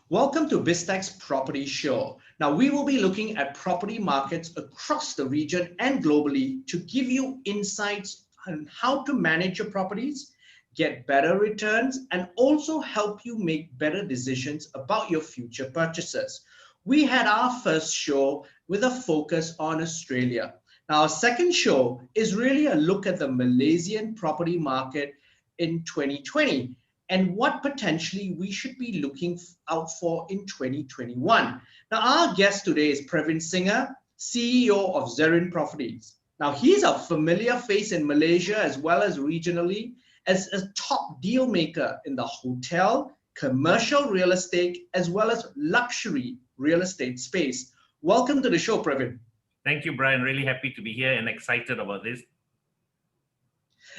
Welcome to BizTech's Property Show. Now, we will be looking at property markets across the region and globally to give you insights on how to manage your properties, get better returns, and also help you make better decisions about your future purchases. We had our first show with a focus on Australia. Now, our second show is really a look at the Malaysian property market in 2020 and what potentially we should be looking out for in 2021. Now, our guest today is Previn Singhe, CEO of Zerin Properties. Now, he's a familiar face in Malaysia as well as regionally as a top deal maker in the hotel, commercial real estate, as well as luxury real estate space. Welcome to the show, Previn. Thank you, Brian. Really happy to be here and excited about this.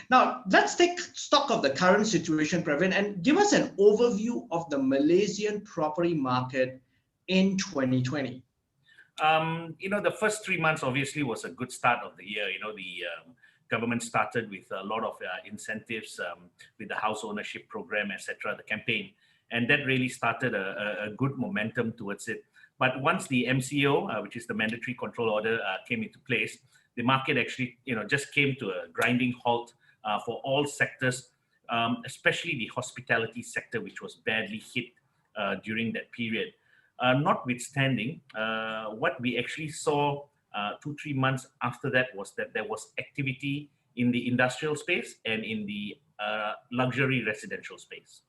Now, let's take stock of the current situation, Previn, and give us an overview of the Malaysian property market in 2020. The first 3 months obviously was a good start of the year. The government started with a lot of incentives with the house ownership program, etc., the campaign, and that really started a good momentum towards it. But once the MCO, which is the mandatory control order, came into place, the market actually, just came to a grinding halt for all sectors, especially the hospitality sector, which was badly hit during that period. Notwithstanding, what we actually saw 2-3 months after that was that there was activity in the industrial space and in the luxury residential space.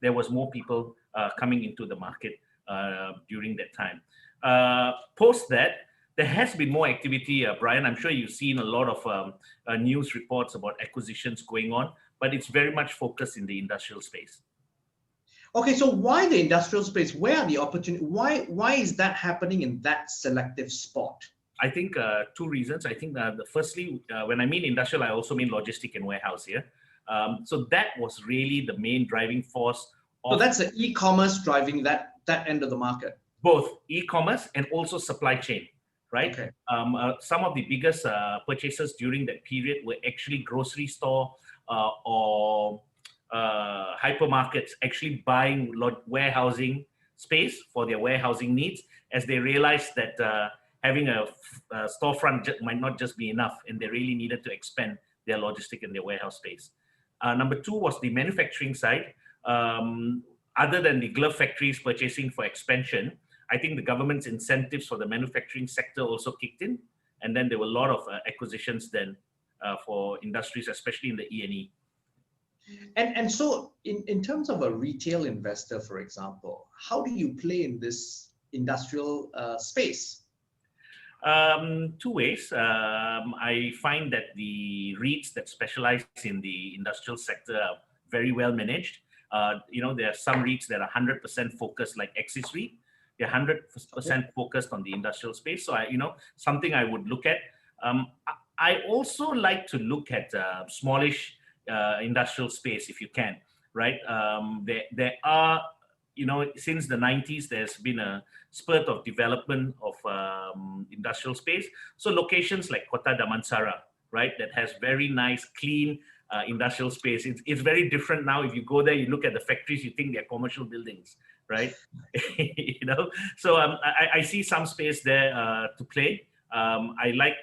There was more people coming into the market during that time. Post that, there has been more activity, Brian. I'm sure you've seen a lot of news reports about acquisitions going on, but it's very much focused in the industrial space. Okay, so why the industrial space? Where are the opportunities? Why is that happening in that selective spot? I think two reasons. I think firstly, when I mean industrial, I also mean logistic and warehouse here. So that was really the main driving force. So that's the e-commerce driving that end of the market. Both e-commerce and also supply chain, right? Okay. Some of the biggest purchases during that period were actually grocery store or hypermarkets actually buying warehousing space for their warehousing needs, as they realized that having a storefront might not just be enough, and they really needed to expand their logistic and their warehouse space. Number two was the manufacturing side. Other than the glove factories purchasing for expansion, I think the government's incentives for the manufacturing sector also kicked in, and then there were a lot of acquisitions then for industries, especially in the E&E. And so in terms of a retail investor, for example, how do you play in this industrial space? Two ways. I find that the REITs that specialize in the industrial sector are very well managed. There are some REITs that are 100% focused, like Axis REIT. They're 100% focused on the industrial space. So, something I would look at. I also like to look at smallish industrial space if you can, right? There are, since the 90s, there's been a spurt of development of industrial space. So locations like Kota Damansara, right, that has very nice, clean industrial space. It's very different now. If you go there, you look at the factories, you think they're commercial buildings, right? So I see some space there to play. I like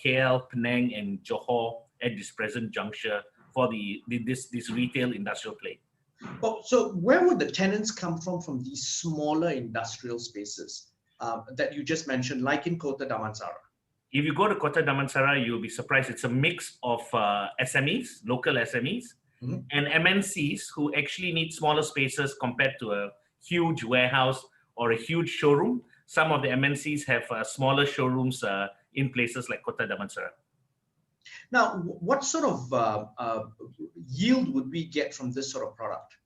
KL, Penang, and Johor at this present juncture for this retail industrial play. Well, so where would the tenants come from these smaller industrial spaces that you just mentioned, like in Kota Damansara? If you go to Kota Damansara, you'll be surprised. It's a mix of SMEs, local SMEs, and MNCs who actually need smaller spaces compared to a huge warehouse or a huge showroom. Some of the MNCs have smaller showrooms in places like Kota Damansara. Now, what sort of yield would we get from this sort of product?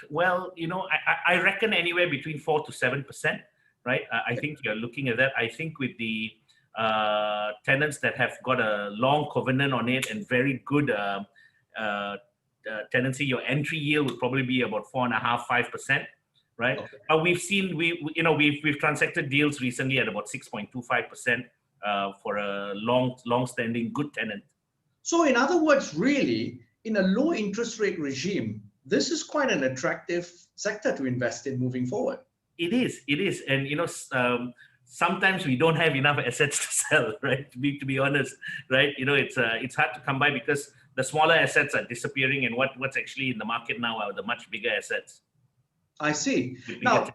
Well, I reckon anywhere between 4 to 7%. Right, I think you're looking at that. I think with the tenants that have got a long covenant on it and very good tenancy, your entry yield would probably be about 4.5–5%. Right, we've seen we've transacted deals recently at about 6.25% for a long-standing good tenant. So, in other words, really, in a low interest rate regime, this is quite an attractive sector to invest in moving forward. It is, and sometimes we don't have enough assets to sell, right? To be honest, right? It's hard to come by because the smaller assets are disappearing, and what's actually in the market now are the much bigger assets. I see. Now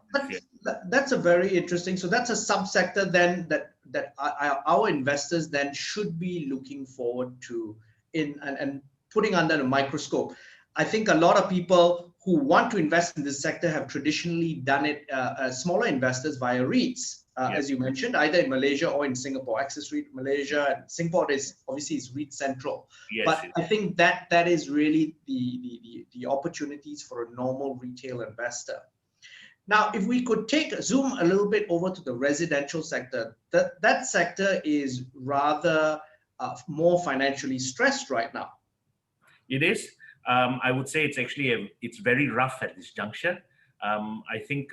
that's a very interesting. So that's a subsector then that our investors then should be looking forward to and putting under the microscope. I think a lot of people who want to invest in this sector have traditionally done it, smaller investors via REITs, as you mentioned, either in Malaysia or in Singapore. Access REIT Malaysia and Singapore is obviously REIT central. Yes, but I think that is really the opportunities for a normal retail investor. Now, if we could zoom a little bit over to the residential sector, that sector is rather more financially stressed right now. It is. I would say it's very rough at this juncture. I think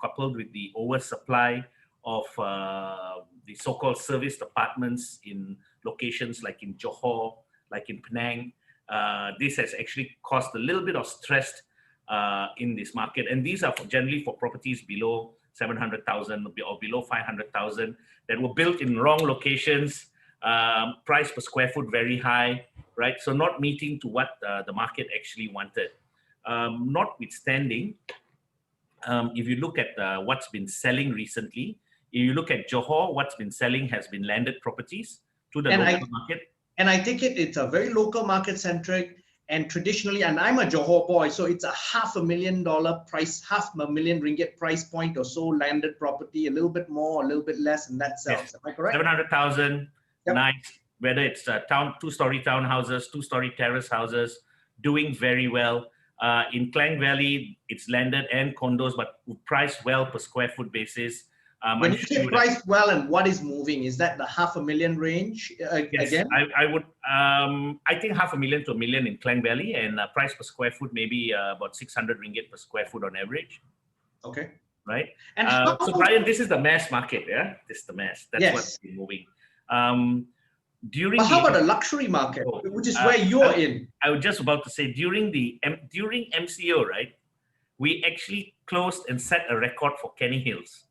coupled with the oversupply of the so-called serviced apartments in locations like in Johor, like in Penang, this has actually caused a little bit of stress in this market. And these are generally for properties below 700,000 or below 500,000 that were built in wrong locations, price per square foot very high, right? So not meeting to what the market actually wanted. Notwithstanding, if you look at what's been selling recently, if you look at Johor, what's been selling has been landed properties to the local market. And I think it's a very local market centric, and traditionally, and I'm a Johor boy, so it's a $500,000 price, $500,000 ringgit price point or so landed property, a little bit more, a little bit less, and that sells. Yes. Am I correct? 700,000, yep. Nice. Whether it's two-story townhouses, two-story terrace houses, doing very well. In Klang Valley, it's landed and condos, but priced well per square foot basis. When you say priced well, and what is moving, is that the $500,000 range yes, again? I think $500,000 to $1 million in Klang Valley, and price per square foot maybe about 600 ringgit per square foot on average. Okay. Right. And so Brian, this is the mass market, yeah. This is the mass. That's what's been moving. But how about the luxury market, which is where you're in? I was just about to say during MCO, right? We actually closed and set a record for Kenny Hills.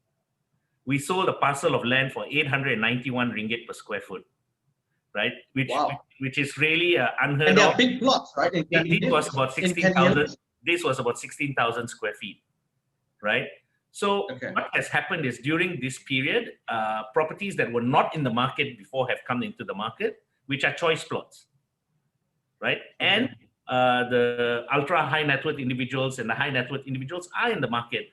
We sold a parcel of land for 891 ringgit per square foot, right? Which is really unheard of. And they're big plots, right? This was about 16,000. This was about 16,000 square feet, right? So what has happened is during this period, properties that were not in the market before have come into the market, which are choice plots, right? And the ultra high net worth individuals and the high net worth individuals are in the market.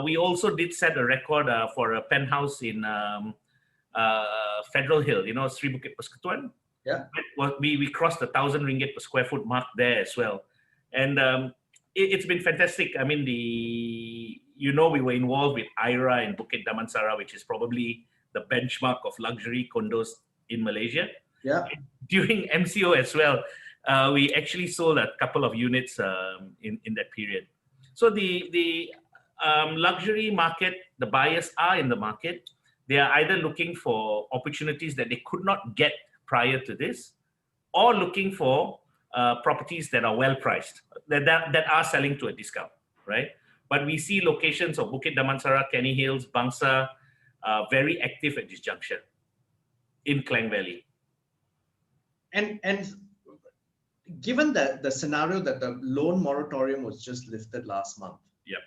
We also did set a record for a penthouse in Federal Hill, Sri Bukit Persekutuan. Yeah. We crossed 1,000 ringgit per square foot mark there as well. And it's been fantastic. I mean, we were involved with IRA in Bukit Damansara, which is probably the benchmark of luxury condos in Malaysia. Yeah. During MCO as well, we actually sold a couple of units in that period. So the luxury market, the buyers are in the market. They are either looking for opportunities that they could not get prior to this, or looking for properties that are well priced, that are selling to a discount, right? But we see locations of Bukit Damansara, Kenny Hills, Bangsa, very active at this juncture in Klang Valley. And given the scenario that the loan moratorium was just lifted last month. Yeah.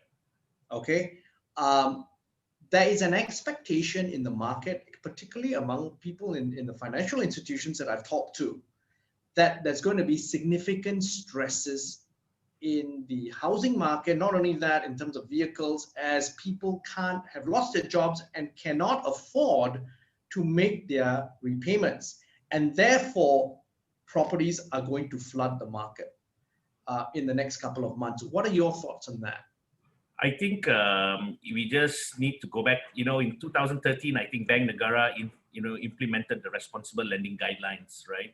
Okay. There is an expectation in the market, particularly among people in the financial institutions that I've talked to, that there's going to be significant stresses in the housing market. Not only that, in terms of vehicles, as people have lost their jobs and cannot afford to make their repayments. And therefore, properties are going to flood the market in the next couple of months. What are your thoughts on that? I think we just need to go back. In 2013, I think Bank Negara implemented the responsible lending guidelines, right?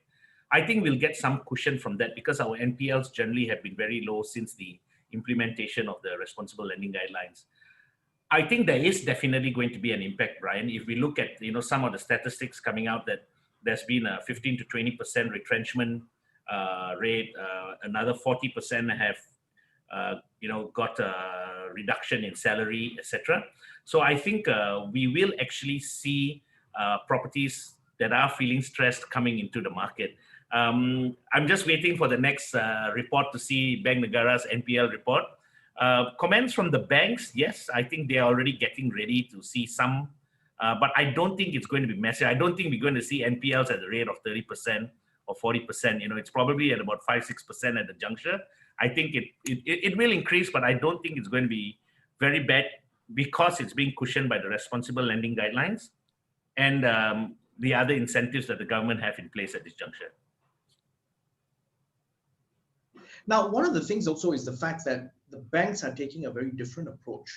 I think we'll get some cushion from that because our NPLs generally have been very low since the implementation of the responsible lending guidelines. I think there is definitely going to be an impact, Brian. If we look at some of the statistics coming out, that there's been a 15 to 20% retrenchment rate, another 40% have got a reduction in salary, etc. So I think we will actually see properties that are feeling stressed coming into the market. I'm just waiting for the next report to see Bank Negara's NPL report. Comments from the banks, yes, I think they are already getting ready to see some, but I don't think it's going to be massive. I don't think we're going to see NPLs at the rate of 30% or 40%. It's probably at about 5-6% at the juncture. I think it will increase, but I don't think it's going to be very bad because it's being cushioned by the responsible lending guidelines and the other incentives that the government have in place at this juncture. Now, one of the things also is the fact that the banks are taking a very different approach.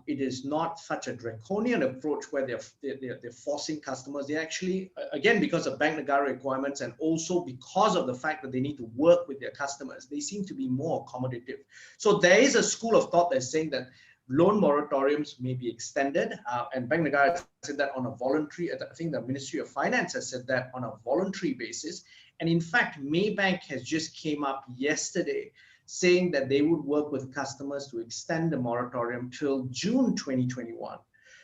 It is not such a draconian approach where they're forcing customers. They actually, again, because of Bank Negara requirements and also because of the fact that they need to work with their customers, they seem to be more accommodative. So there is a school of thought that's saying that loan moratoriums may be extended, and Bank Negara said that on a voluntary, I think the Ministry of Finance has said that on a voluntary basis. And in fact, Maybank has just came up yesterday saying that they would work with customers to extend the moratorium till June 2021.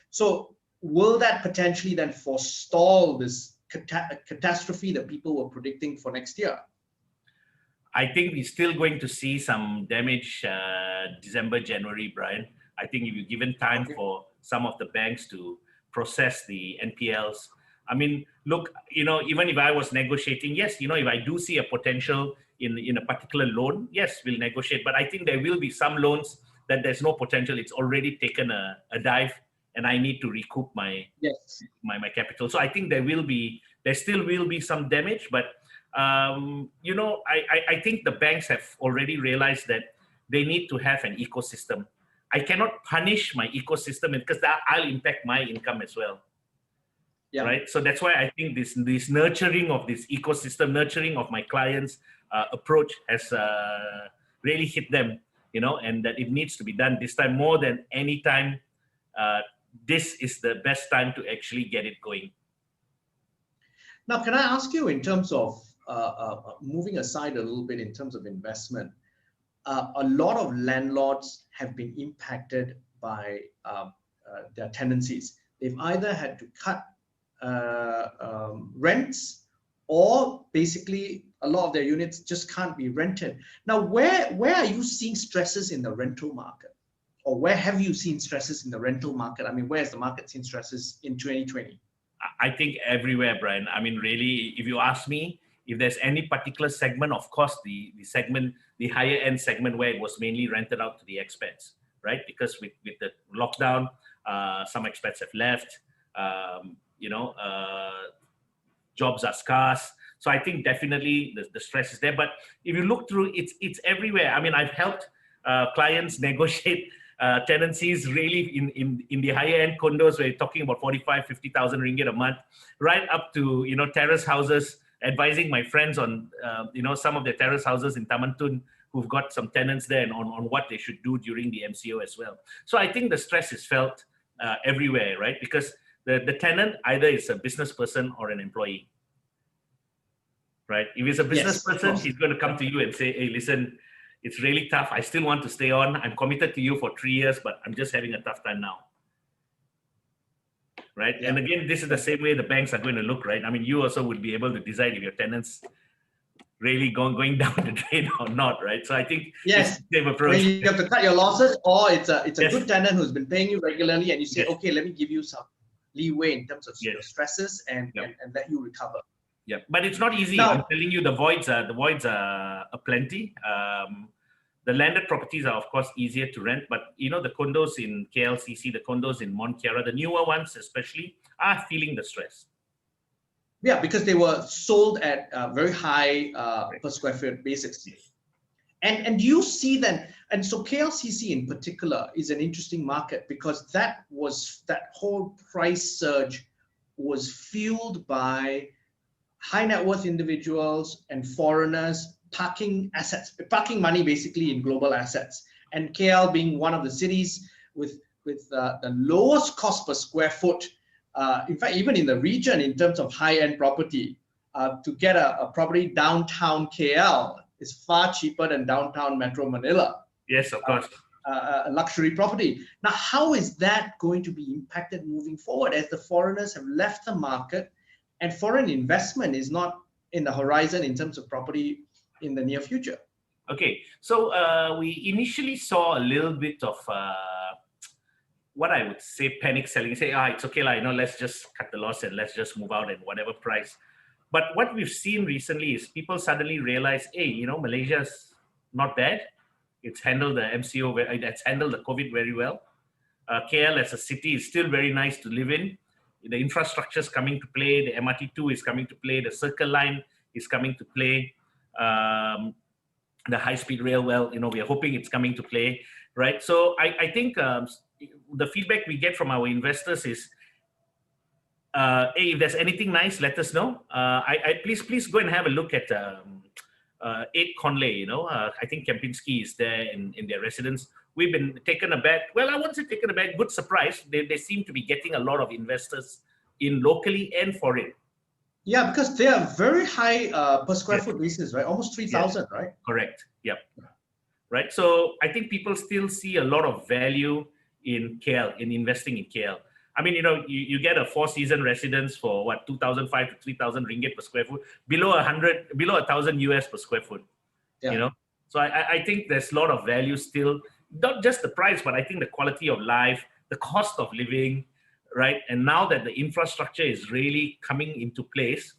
So will that potentially then forestall this catastrophe that people were predicting for next year? I think we're still going to see some damage December, January, Brian. I think if you're given time for some of the banks to process the NPLs, I mean, look, even if I was negotiating, yes, if I do see a potential in a particular loan, yes, we'll negotiate. But I think there will be some loans that there's no potential. It's already taken a dive and I need to recoup my capital. So I think there still will be some damage, but I think the banks have already realized that they need to have an ecosystem. I cannot punish my ecosystem because I'll impact my income as well. Yeah. Right. So that's why I think this nurturing of this ecosystem, nurturing of my clients' approach has really hit them, and that it needs to be done this time more than any time. This is the best time to actually get it going. Now, can I ask you in terms of moving aside a little bit in terms of investment, a lot of landlords have been impacted by their tenancies. They've either had to cut rents, or basically a lot of their units just can't be rented. Now, where are you seeing stresses in the rental market, or where have you seen stresses in the rental market? I mean, where has the market seen stresses in 2020? I think everywhere, Brian. I mean, really, if you ask me, if there's any particular segment, of course, the higher end segment where it was mainly rented out to the expats, right? Because with the lockdown, some expats have left. Jobs are scarce. So I think definitely the stress is there. But if you look through, it's everywhere. I mean, I've helped clients negotiate tenancies really in the higher end condos where you're talking about 45,000-50,000 ringgit a month, right up to terrace houses. Advising my friends on some of the terrace houses in Taman Tun who've got some tenants there and on what they should do during the MCO as well. So I think the stress is felt everywhere, right? Because the tenant either is a business person or an employee, right? If he's a business person, he's going to come to you and say, hey, listen, it's really tough. I still want to stay on. I'm committed to you for 3 years, but I'm just having a tough time now. Right. Yeah. And again, this is the same way the banks are going to look, right? I mean, you also would be able to decide if your tenants really going down the drain or not, right? So I think it's the same approach. When you have to cut your losses, or it's a good tenant who's been paying you regularly, and you say, okay, let me give you some leeway in terms of your stresses and let you recover. Yeah, but it's not easy. Now, I'm telling you, the voids are aplenty. The landed properties are, of course, easier to rent, but the condos in KLCC, the condos in Mont Kiara, the newer ones especially, are feeling the stress. Yeah, because they were sold at very high per square foot basis. And you see then, and so KLCC in particular is an interesting market because that whole price surge was fueled by high net worth individuals and foreigners parking money basically in global assets, and KL being one of the cities with the lowest cost per square foot. In fact, even in the region, in terms of high-end property, to get a property downtown KL is far cheaper than downtown Metro Manila. Yes, of course. Luxury property. Now, how is that going to be impacted moving forward as the foreigners have left the market and foreign investment is not in the horizon in terms of property in the near future? Okay, so we initially saw a little bit of what I would say panic selling. Say, it's okay, let's just cut the loss and let's just move out at whatever price. But what we've seen recently is people suddenly realize, hey, Malaysia's not bad. It's handled the MCO, it's handled the COVID very well. KL as a city is still very nice to live in. The infrastructure is coming to play. The MRT2 is coming to play. The Circle Line is coming to play. The high-speed rail, we are hoping it's coming to play, right? So I think the feedback we get from our investors is, hey, if there's anything nice, let us know. Please go and have a look at 8 Conley. I think Kempinski is there in their residence. We've been taken aback. Well, I won't say taken aback. Good surprise. They seem to be getting a lot of investors in locally and foreign. Yeah, because they are very high per square foot leases, right? Almost 3,000, right? Correct. Yep. Right. So I think people still see a lot of value in KL, in investing in KL. I mean, you get a 4-season residence for what, 2,500 to 3,000 ringgit per square foot, below 1,000 US per square foot. Yeah. So I think there's a lot of value still, not just the price, but I think the quality of life, the cost of living, right? And now that the infrastructure is really coming into place,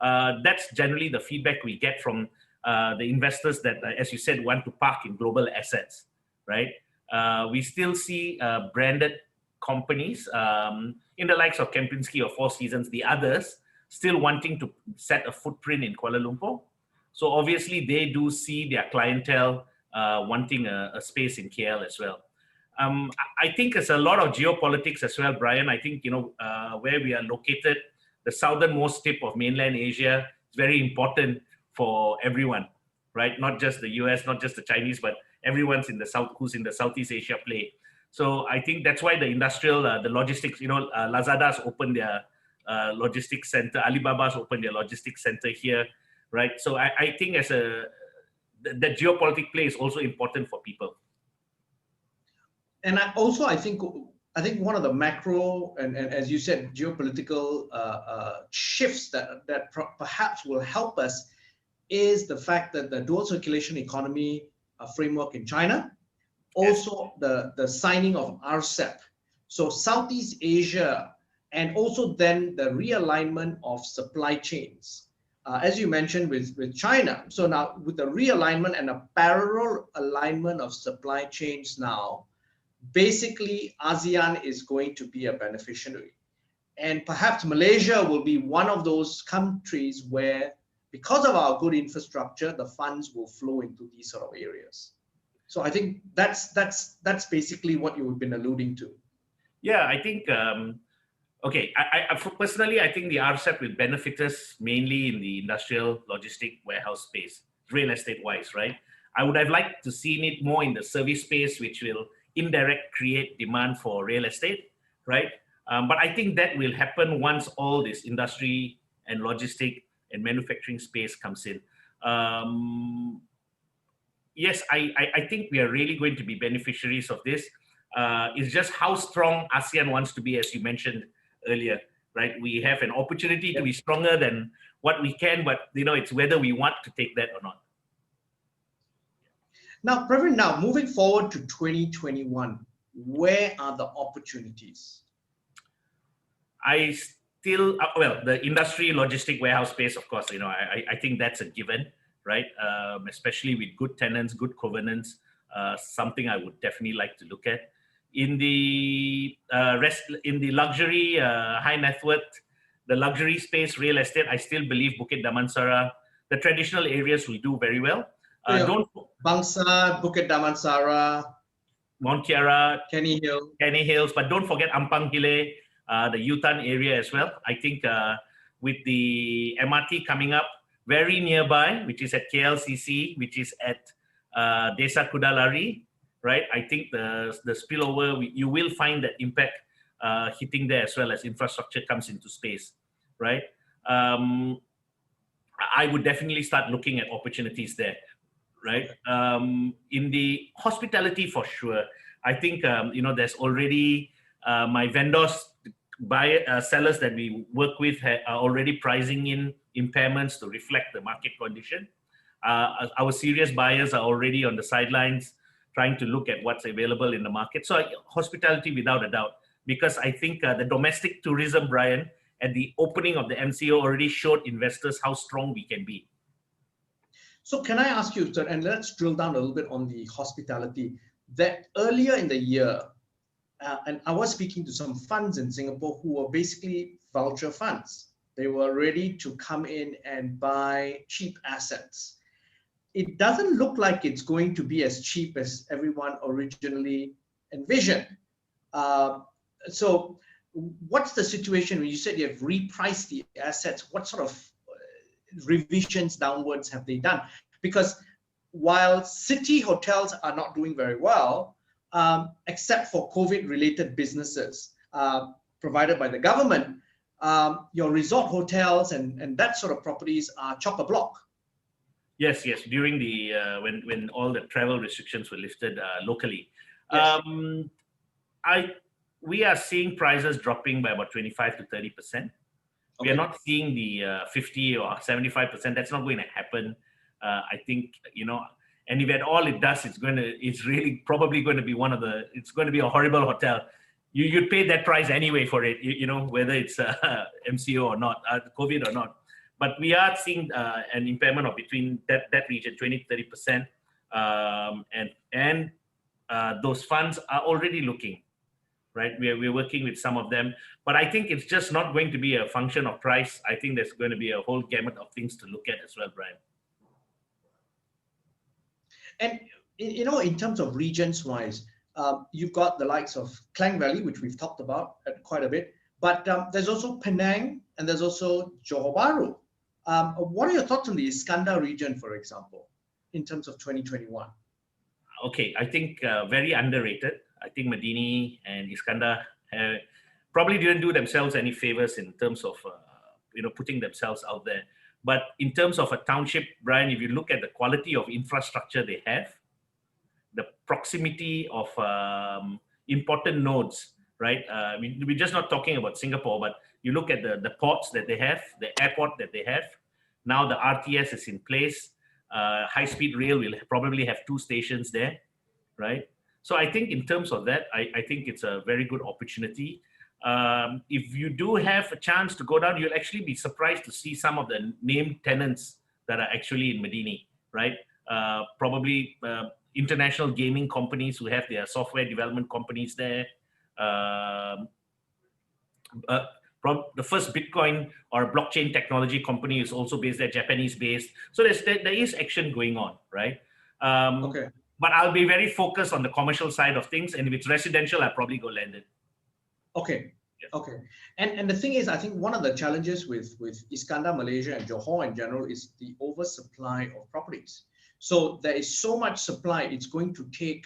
that's generally the feedback we get from the investors that, as you said, want to park in global assets, right? We still see branded companies in the likes of Kempinski or Four Seasons, the others, still wanting to set a footprint in Kuala Lumpur. So obviously they do see their clientele wanting a space in KL as well. I think it's a lot of geopolitics as well, Brian. I think, where we are located, the southernmost tip of mainland Asia is very important for everyone, right? Not just the US, not just the Chinese, but everyone's in the South, who's in the Southeast Asia play. So I think that's why the industrial, the logistics, Lazada's opened their logistics center, Alibaba's opened their logistics center here, right? So I think the geopolitical play is also important for people. And I think one of the macro and as you said, geopolitical shifts that perhaps will help us is the fact that the dual circulation economy framework in China, also the signing of RCEP, so Southeast Asia, and also then the realignment of supply chains. As you mentioned with China, so now with the realignment and a parallel alignment of supply chains now, basically ASEAN is going to be a beneficiary. And perhaps Malaysia will be one of those countries where, because of our good infrastructure, the funds will flow into these sort of areas. So I think that's basically what you've been alluding to. Yeah, I think, okay, I personally, I think the RCEP will benefit us mainly in the industrial logistic warehouse space, real estate wise, right? I would have liked to seen it more in the service space, which will indirect create demand for real estate, right? But I think that will happen once all this industry and logistic and manufacturing space comes in. Yes, I think we are really going to be beneficiaries of this. It's just how strong ASEAN wants to be, as you mentioned earlier, right? We have an opportunity to be stronger than what we can, but it's whether we want to take that or not. Now, Previn, moving forward to 2021, where are the opportunities? I still, the industry logistic warehouse space, of course, I think that's a given, right? Especially with good tenants, good covenants, something I would definitely like to look at. In the luxury, high net worth, the luxury space, real estate, I still believe Bukit Damansara, the traditional areas will do very well. Bangsa, Bukit Damansara, Mount Kiara, Kenny Hills, but don't forget Ampang Hile, the Yutan area as well. I think with the MRT coming up very nearby, which is at KLCC, which is at Desa Kudalari, right? I think the spillover, you will find that impact hitting there as well as infrastructure comes into space, right? I would definitely start looking at opportunities there. right? In the hospitality, for sure. I think there's already my vendors, sellers that we work with are already pricing in impairments to reflect the market condition. Our serious buyers are already on the sidelines trying to look at what's available in the market. So hospitality, without a doubt, because I think the domestic tourism, Brian, at the opening of the MCO already showed investors how strong we can be. So can I ask you, sir, and let's drill down a little bit on the hospitality, that earlier in the year, and I was speaking to some funds in Singapore who were basically voucher funds. They were ready to come in and buy cheap assets. It doesn't look like it's going to be as cheap as everyone originally envisioned. So what's the situation when you said you have repriced the assets? What sort of revisions downwards have they done? Because while city hotels are not doing very well, except for COVID-related businesses provided by the government, your resort hotels and that sort of properties are chock-a-block. Yes. During the when all the travel restrictions were lifted locally, Yes. We are seeing prices dropping by about 25 to 30%. We are not seeing the 50 or 75%. That's not going to happen. I think, and if at all it does, it's really probably going to be it's going to be a horrible hotel. You'd pay that price anyway for it, whether it's MCO or not, COVID or not. But we are seeing an impairment of between that region, 20 to 30%. And those funds are already looking, right? We're working with some of them, but I think it's just not going to be a function of price. I think there's going to be a whole gamut of things to look at as well, Brian. And, in terms of regions wise, you've got the likes of Klang Valley, which we've talked about quite a bit, but there's also Penang and there's also Johor Bahru. What are your thoughts on the Iskandar region, for example, in terms of 2021? Okay, I think very underrated. I think Madini and Iskandar probably didn't do themselves any favors in terms of putting themselves out there. But in terms of a township, Brian, if you look at the quality of infrastructure they have, the proximity of important nodes, right? We're just not talking about Singapore, but you look at the ports that they have, the airport that they have. Now the RTS is in place. High-speed rail will probably have 2 stations there, right? So I think in terms of that, I think it's a very good opportunity. If you do have a chance to go down, you'll actually be surprised to see some of the named tenants that are actually in Madini, right? Probably international gaming companies who have their software development companies there. The first Bitcoin or blockchain technology company is also based there, Japanese based. So there is action going on, right? Okay. But I'll be very focused on the commercial side of things. And if it's residential, I'll probably go land it. Okay. Okay. And the thing is, I think one of the challenges with Iskandar, Malaysia and Johor in general is the oversupply of properties. So there is so much supply, it's going to take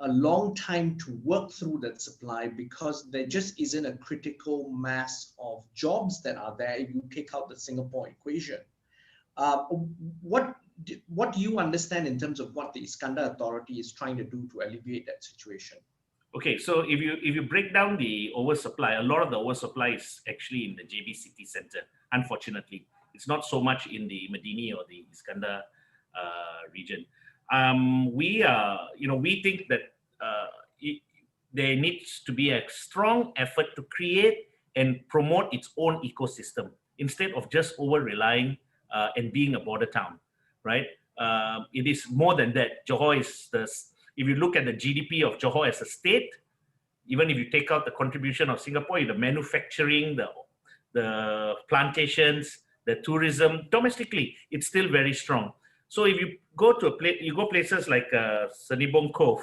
a long time to work through that supply because there just isn't a critical mass of jobs that are there if you take out the Singapore equation. What do you understand in terms of what the Iskandar Authority is trying to do to alleviate that situation? Okay, so if you break down the oversupply, a lot of the oversupply is actually in the JB city center. Unfortunately, it's not so much in the Madini or the Iskandar region. We think that there needs to be a strong effort to create and promote its own ecosystem instead of just over relying and being a border town, right? It is more than that. Johor is if you look at the GDP of Johor as a state, even if you take out the contribution of Singapore, the manufacturing, the plantations, the tourism, domestically, it's still very strong. So if you go to places like Senibong Cove,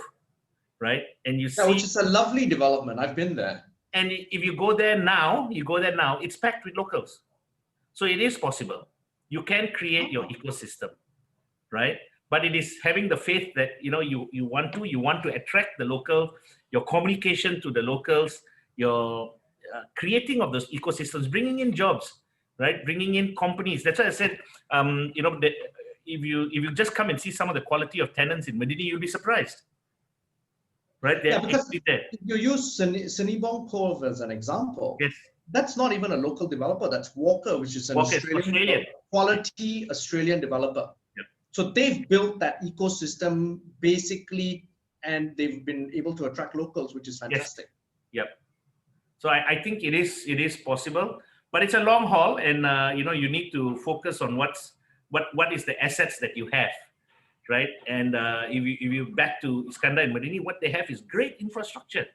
right? And you see, which is a lovely development. I've been there. And if you go there now, it's packed with locals. So it is possible. You can create your ecosystem, right? But it is having the faith that you want to attract the local, your communication to the locals, your creating of those ecosystems, bringing in jobs, right? Bringing in companies. That's why I said, if you just come and see some of the quality of tenants in Medini, you'll be surprised. Right? They're because actually there. if you use Senibong Cove as an example, Yes. that's not even a local developer. That's Walker, which is an Australian quality Australian developer. Yep. So they've built that ecosystem basically, and they've been able to attract locals, which is fantastic. Yes. Yep. So I think it is possible, but it's a long haul, and you need to focus on what is the assets that you have, right? And if you back to Iskandar and Medini, what they have is great infrastructure,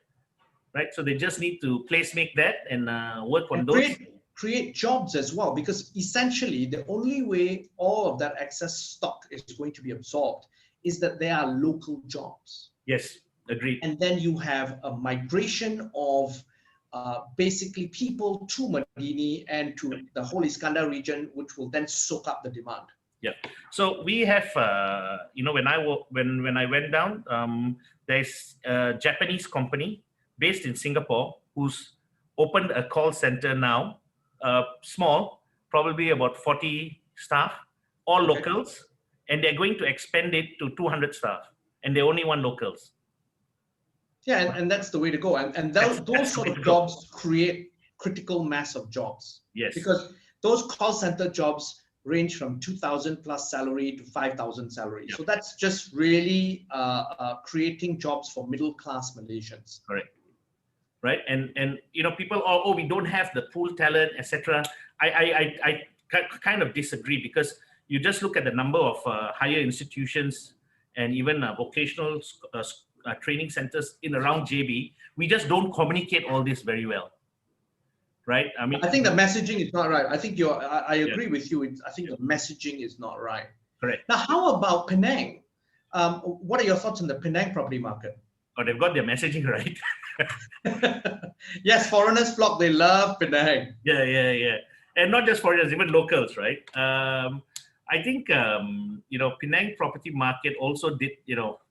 right? So they just need to make that and work on those. Create jobs as well, because essentially the only way all of that excess stock is going to be absorbed is that there are local jobs. Yes, agreed. And then you have a migration of basically people to Medini and to the whole Iskandar region, which will then soak up the demand. Yeah. So we have, when I went down, there's a Japanese company based in Singapore who's opened a call center now, small, probably about 40 staff, all locals, and they're going to expand it to 200 staff, and they only want locals. Yeah, and that's the way to go. And those sort of jobs create critical mass of jobs. Yes. Because those call center jobs range from 2,000 plus salary to 5,000 salary. Yep. So that's just really creating jobs for middle class Malaysians. Correct. Right. And people, we don't have the pool talent, etc. I kind of disagree, because you just look at the number of higher institutions and even vocational training centers in around JB. We just don't communicate all this very well. Right. I think the messaging is not right. I think I agree with you. I think the messaging is not right. Correct. Now, how about Penang? What are your thoughts on the Penang property market? Oh, they've got their messaging right. Yes, foreigners flock. They love Penang. Yeah. And not just foreigners, even locals, right? I think, Penang property market also did,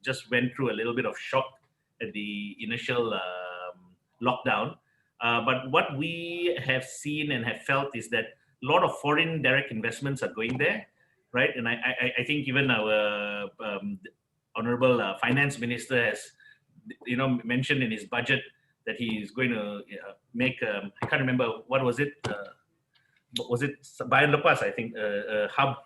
just went through a little bit of shock at the initial lockdown. But what we have seen and have felt is that a lot of foreign direct investments are going there, right? And I think even our honorable finance minister has, mentioned in his budget that he is going to make, I can't remember, what was it? Was it Bayan Lepas, I think, hub,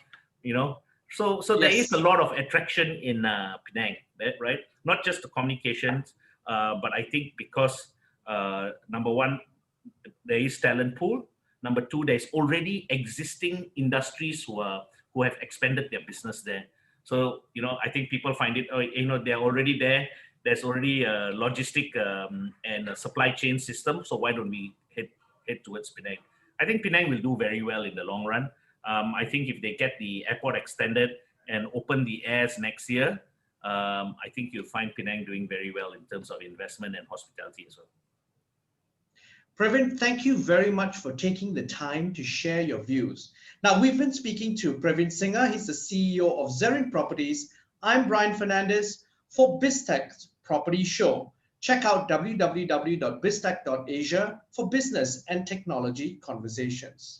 So there is a lot of attraction in Penang, right? Not just the communications, but I think because number one, there is talent pool. Number two, there's already existing industries who have expanded their business there. So, I think people find it, they're already there. There's already a logistic and a supply chain system. So why don't we head towards Penang? I think Penang will do very well in the long run. I think if they get the airport extended and open the airs next year, I think you'll find Penang doing very well in terms of investment and hospitality as well. Previn, thank you very much for taking the time to share your views. Now, we've been speaking to Previn Singhe. He's the CEO of Zerin Properties. I'm Brian Fernandez for BizTech's Property Show. Check out www.biztech.asia for business and technology conversations.